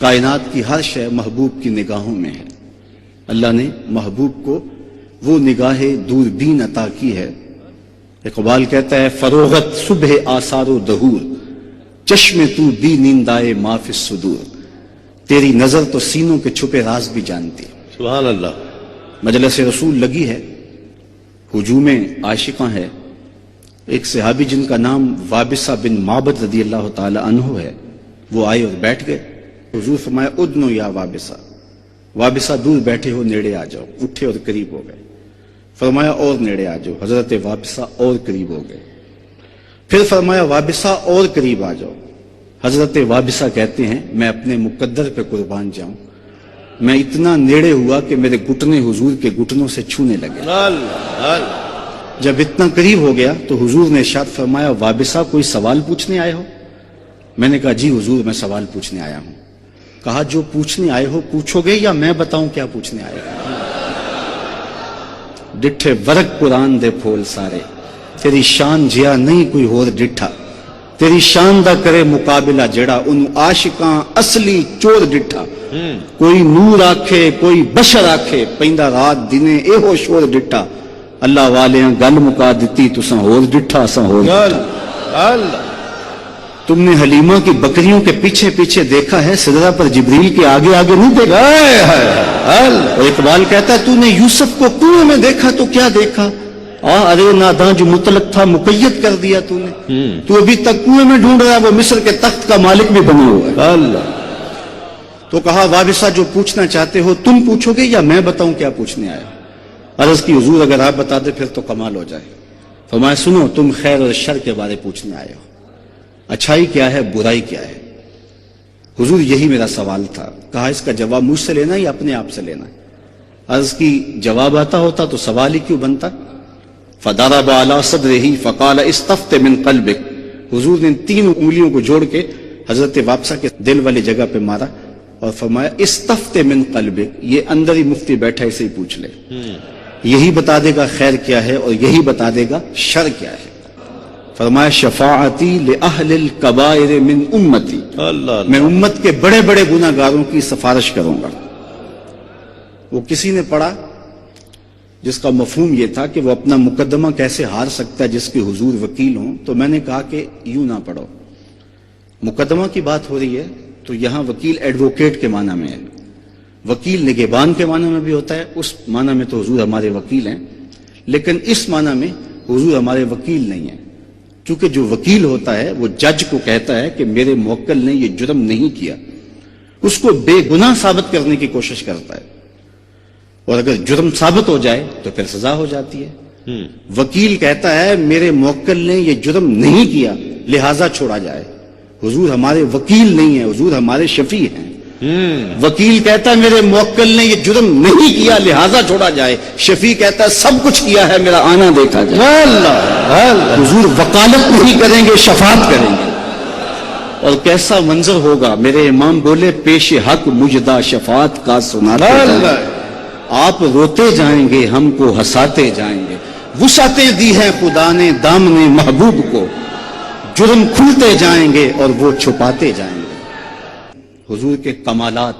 کائنات کی ہر شے محبوب کی نگاہوں میں ہے۔ اللہ نے محبوب کو وہ نگاہ دوربین عطا کی ہے۔ اقبال کہتا ہے فروغت صبح آثار و دہور، چشم تو بی نیندائے ما فی الصدور، تیری نظر تو سینوں کے چھپے راز بھی جانتی۔ سبحان اللہ۔ مجلس رسول لگی ہے، ہجوم عاشقاں ہے۔ ایک صحابی جن کا نام وابصہ بن معبد رضی اللہ تعالی عنہ ہے، وہ آئے اور بیٹھ گئے۔ حضور فرمایا ادنو یا وابصہ، وابصہ دور بیٹھے ہو، نیڑے آ جاؤ۔ اٹھے اور قریب ہو گئے۔ فرمایا اور نیڑے آ جاؤ۔ حضرت وابصہ اور قریب ہو گئے۔ پھر فرمایا وابصہ اور قریب آ جاؤ۔ حضرت وابصہ کہتے ہیں میں اپنے مقدر پہ قربان جاؤں، میں اتنا نیڑے ہوا کہ میرے گھٹنے حضور کے گھٹنوں سے چھونے لگے۔ جب اتنا قریب ہو گیا تو حضور نے ارشاد فرمایا وابصہ کوئی سوال پوچھنے آئے ہو؟ میں نے کہا جی حضور میں سوال پوچھنے آیا ہوں۔ کہا جو پوچھنے آئے ہو پوچھو گے یا میں بتاؤں کیا پوچھنے آئے ہو؟ ڈٹھے ورق قرآن دے پھول سارے، تیری شان جیا نہیں کوئی ہور ڈٹھا، تیری شان دا کرے مقابلہ جڑا انہوں عاشقاں اصلی چور ڈٹھا۔ کوئی نور آکھے کوئی بشر آکھے، پیندہ رات دنے اے ہو شور ڈٹھا، اللہ والیاں گل مکا دیتی تساں ہور ڈٹھا اساں ہور ڈٹھا۔ تم نے حلیمہ کی بکریوں کے پیچھے پیچھے دیکھا ہے، سدرہ پر جبریل کے آگے آگے نہیں دیکھا۔ اور اقبال کہتا ہے تو نے یوسف کو کنویں میں دیکھا تو کیا دیکھا؟ ارے ناداں جو مطلق تھا مقید کر دیا تو نے، تو ابھی تک کنویں میں ڈھونڈ رہا ہے، وہ مصر کے تخت کا مالک بھی بنا ہوا ہے۔ تو کہا وابصہ جو پوچھنا چاہتے ہو تم پوچھو گے یا میں بتاؤں کیا پوچھنے آیا؟ عرض کی حضور اگر آپ بتا دے پھر تو کمال ہو جائے۔ فرمایا سنو تم خیر اور شر کے بارے پوچھنے آئے ہو، اچھائی کیا ہے برائی کیا ہے؟ حضور یہی میرا سوال تھا۔ کہا اس کا جواب مجھ سے لینا یا اپنے آپ سے لینا؟ عرض کی جواب آتا ہوتا تو سوال ہی کیوں بنتا؟ فضرب علی صدرہ فقال استفت من قلبک، حضور نے 3 انگلیوں کو جوڑ کے حضرت وابصہ کے دل والی جگہ پہ مارا اور فرمایا استفت من قلبک، یہ اندر ہی مفتی بیٹھا اسے ہی پوچھ لے، یہی بتا دے گا خیر کیا ہے اور یہی بتا دے گا شر کیا ہے۔ فرمایا شفاعتی لأہل الکبائر من امتی، میں امت کے بڑے بڑے گناہ گاروں کی سفارش کروں گا۔ وہ کسی نے پڑھا جس کا مفہوم یہ تھا کہ وہ اپنا مقدمہ کیسے ہار سکتا ہے جس کے حضور وکیل ہوں، تو میں نے کہا کہ یوں نہ پڑھو، مقدمہ کی بات ہو رہی ہے تو یہاں وکیل ایڈوکیٹ کے معنی میں ہے، وکیل نگہبان کے معنی میں بھی ہوتا ہے، اس معنی میں تو حضور ہمارے وکیل ہیں، لیکن اس معنی میں حضور ہمارے وکیل نہیں ہیں، کیونکہ جو وکیل ہوتا ہے وہ جج کو کہتا ہے کہ میرے موکل نے یہ جرم نہیں کیا، اس کو بے گناہ ثابت کرنے کی کوشش کرتا ہے، اور اگر جرم ثابت ہو جائے تو پھر سزا ہو جاتی ہے۔ وکیل کہتا ہے میرے موکل نے یہ جرم نہیں کیا لہٰذا چھوڑا جائے۔ حضور ہمارے وکیل نہیں ہیں، حضور ہمارے شفیع ہیں۔ وکیل کہتا ہے میرے موکل نے یہ جرم نہیں کیا لہٰذا چھوڑا جائے، شفیع کہتا ہے سب کچھ کیا ہے میرا آنا دیکھا جائے۔ حضور وکالت نہیں کریں گے، شفاعت کریں گے۔ اور کیسا منظر ہوگا، میرے امام بولے پیش حق مجدہ شفاعت کا سناتے جائیں، آپ روتے جائیں گے ہم کو ہنساتے جائیں گے، وسعتیں دی ہیں خدا نے دامن محبوب کو، جرم کھلتے جائیں گے اور وہ چھپاتے جائیں گے۔ حضور کے کمالات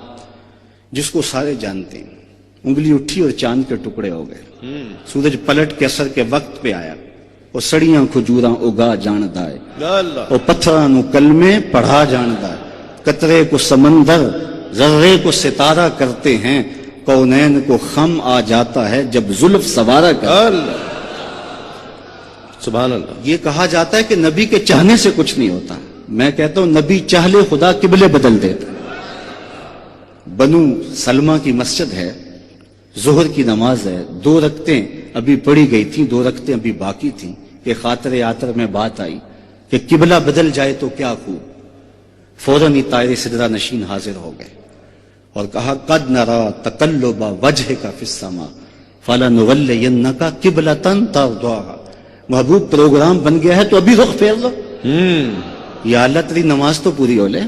جس کو سارے جانتے ہیں، انگلی اٹھی اور چاند کے ٹکڑے ہو گئے، سورج پلٹ کے اثر کے وقت پہ آیا، اور سڑیاں کھجوراں اگا جاندہ ہے، اور پتھراں نو کلمے پڑھا جاندہ ہے، قطرے کو سمندر ذرے کو ستارہ کرتے ہیں، کونین کو خم آ جاتا ہے جب زلف سوارا کرتا ہے۔ سبحان اللہ۔ یہ کہا جاتا ہے کہ نبی کے چاہنے سے کچھ نہیں ہوتا، میں کہتا ہوں نبی چاہ لے خدا قبلے بدل دیتا۔ بنو سلمہ کی مسجد ہے، ظہر کی نماز ہے، 2 رکعتیں ابھی پڑھی گئی تھیں، 2 رکعتیں ابھی باقی تھیں کہ خاطر آتر میں بات آئی کہ قبلہ بدل جائے تو کیا خوب، فوراً ہی طائر سدرہ نشین حاضر ہو گئے اور کہا قد نرا تقلب وجہک فی السماء فلنولینک قبلۃ ترضاها، محبوب پروگرام بن گیا ہے تو ابھی رخ پھیر لو، یا اللہ تیری نماز تو پوری ہو لے۔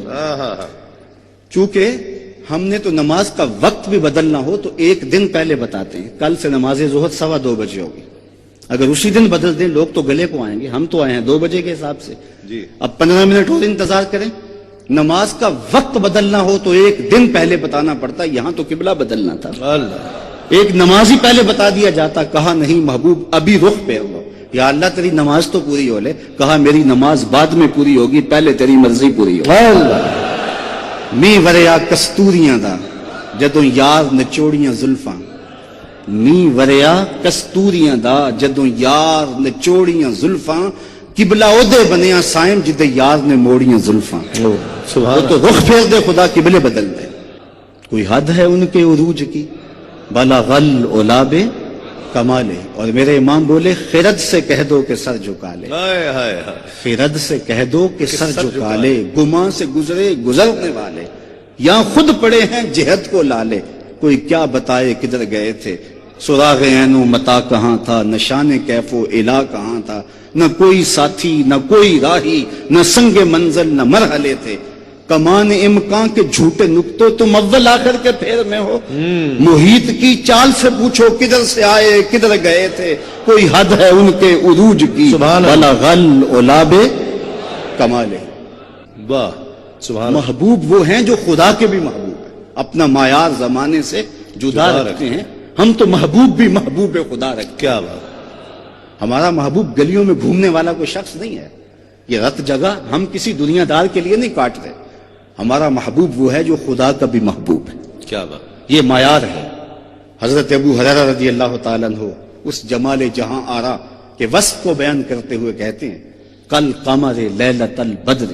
چونکہ ہم نے تو نماز کا وقت بھی بدلنا ہو تو 1 دن پہلے بتاتے ہیں، کل سے نماز ظہر 2:15 بجے ہوگی، اگر اسی دن بدل دیں لوگ تو گلے کو آئیں گے، ہم تو آئے ہیں 2 بجے کے حساب سے، اب 15 منٹ اور انتظار کریں نماز کا وقت بدلنا ہو تو ایک دن پہلے بتانا پڑتا، یہاں تو قبلہ بدلنا تھا، ایک نماز ہی پہلے بتا دیا جاتا، کہا نہیں محبوب ابھی رخ پھیر لو، یا اللہ تیری نماز تو پوری ہو لے، کہا میری نماز بعد میں پوری ہوگی، پہلے تیری مرضی پوری ہو۔ می وریا کستوریاں دا جدوں یار نچوڑیاں زلفاں، می وریا کستوریاں دا جدوں یار نچوڑیاں زلفاں، قبلہ اودے بنیا سائم جدے یار نے موڑیاں زلفاں، وہ تو رخ پھیر دے خدا قبلے بدل دے۔ کوئی حد ہے ان کے عروج کی، بلغ العلا کمالے، اور میرے امام بولے خرد سے کہہ دو کہ سر جھکا لے، خرد سے کہہ دو کہ سر جھکا لے، گماں سے گزرے گزرنے والے، یہاں خود پڑے ہیں جہد کو لالے، کوئی کیا بتائے کدھر گئے تھے، سراغ عین و متا کہاں تھا، نشان کیف و الا کہاں تھا، نہ کوئی ساتھی نہ کوئی راہی، نہ سنگ منزل نہ مرحلے تھے، کمان امکان کے جھوٹے نکتوں تم اول آخر کے پھیر میں ہو، محیط کی چال سے پوچھو کدھر سے آئے کدھر گئے تھے، کوئی حد ہے ان کے عروج کی، بلغ العلا کمالے۔ واہ سبحان۔ محبوب وہ ہیں جو خدا کے بھی محبوب ہیں، اپنا معیار زمانے سے جدا رکھتے ہیں، ہم تو محبوب بھی محبوب خدا رکھتے ہیں۔ کیا بات، ہمارا محبوب گلیوں میں گھومنے والا کوئی شخص نہیں ہے، یہ رت جگہ ہم کسی دنیا دار کے لیے نہیں کاٹتے، ہمارا محبوب وہ ہے جو خدا کا بھی محبوب ہے۔ کیا بات، یہ معیار ہے۔ حضرت ابو ہریرہ رضی اللہ تعالیٰ عنہ اس جمال جہاں آرا کے وصف کو بیان کرتے ہوئے کہتے ہیں، کل قمر لیلۃ البدر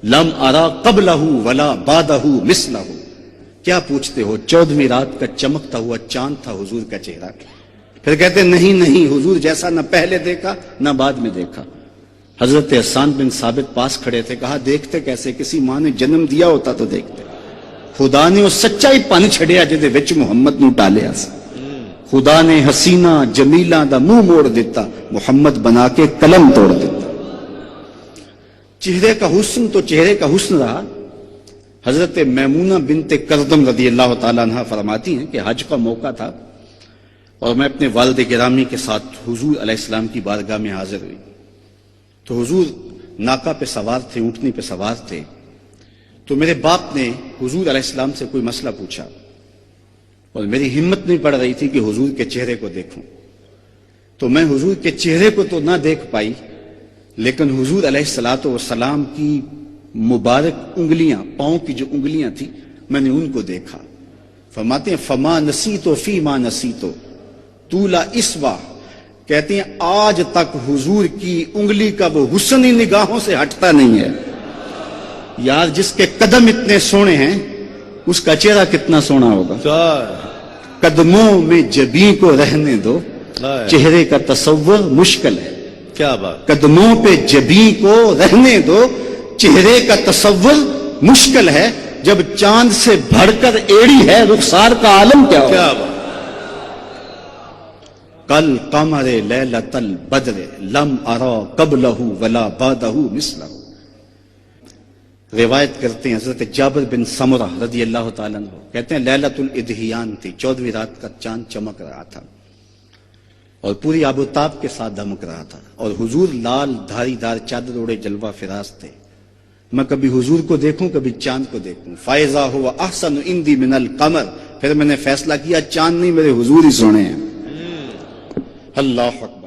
لم ارا قبلہ ولا بعدہ مثلہ، کیا پوچھتے ہو 14ویں رات کا چمکتا ہوا چاند تھا حضور کا چہرہ، پھر کہتے نہیں نہیں حضور جیسا نہ پہلے دیکھا نہ بعد میں دیکھا۔ حضرت حسان بن ثابت پاس کھڑے تھے، کہا دیکھتے کیسے، کسی ماں نے جنم دیا ہوتا تو دیکھتے، خدا نے وہ سچائی پن چھڑیا جدے وچ محمد نو ٹالیا سی، خدا نے حسینہ جمیلہ دا منہ موڑ دیتا، محمد بنا کے قلم توڑ دیتا۔ چہرے کا حسن تو چہرے کا حسن رہا۔ حضرت میمونہ بنت کردم رضی اللہ تعالیٰ عنہ فرماتی ہیں کہ حج کا موقع تھا اور میں اپنے والد گرامی کے ساتھ حضور علیہ السلام کی بارگاہ میں حاضر ہوئی، تو حضور ناکا پہ سوار تھے، اونٹنی پہ سوار تھے، تو میرے باپ نے حضور علیہ السلام سے کوئی مسئلہ پوچھا اور میری ہمت نہیں پڑ رہی تھی کہ حضور کے چہرے کو دیکھوں، تو میں حضور کے چہرے کو تو نہ دیکھ پائی، لیکن حضور علیہ الصلوۃ والسلام کی مبارک انگلیاں، پاؤں کی جو انگلیاں تھیں، میں نے ان کو دیکھا۔ فرماتے ہیں فما نسیتو فی ما نسیتو طول اسوا، کہتے ہیں آج تک حضور کی انگلی کا وہ حسن ہی نگاہوں سے ہٹتا نہیں ہے۔ یار جس کے قدم اتنے سونے ہیں اس کا چہرہ کتنا سونا ہوگا۔ قدموں میں جبیں کو رہنے دو، چہرے کا تصور مشکل ہے۔ کیا بات، قدموں پہ جبیں کو رہنے دو، چہرے کا تصور مشکل ہے، جب چاند سے بڑھ کر ایڑی ہے رخسار کا عالم کیا ہوگا۔ کیا بات، کل قمر لیلۃ البدر لم ارا قبلہ ولا بعدہ مثلہ۔ روایت کرتے ہیں حضرت جابر بن سمرہ رضی اللہ تعالیٰ عنہ کہتے ہیں لیلۃ الادھیان تھی، 14ویں رات کا چاند چمک رہا تھا اور پوری آب و تاب کے ساتھ دمک رہا تھا، اور حضور لال دھاری دار چادر اوڑے جلوہ فراز تھے۔ میں کبھی حضور کو دیکھوں کبھی چاند کو دیکھوں، فائزہ ہوا احسن عندی من القمر، پھر میں نے فیصلہ کیا چاند نہیں میرے حضور ہی سونے ہیں۔ اللہ اکبر۔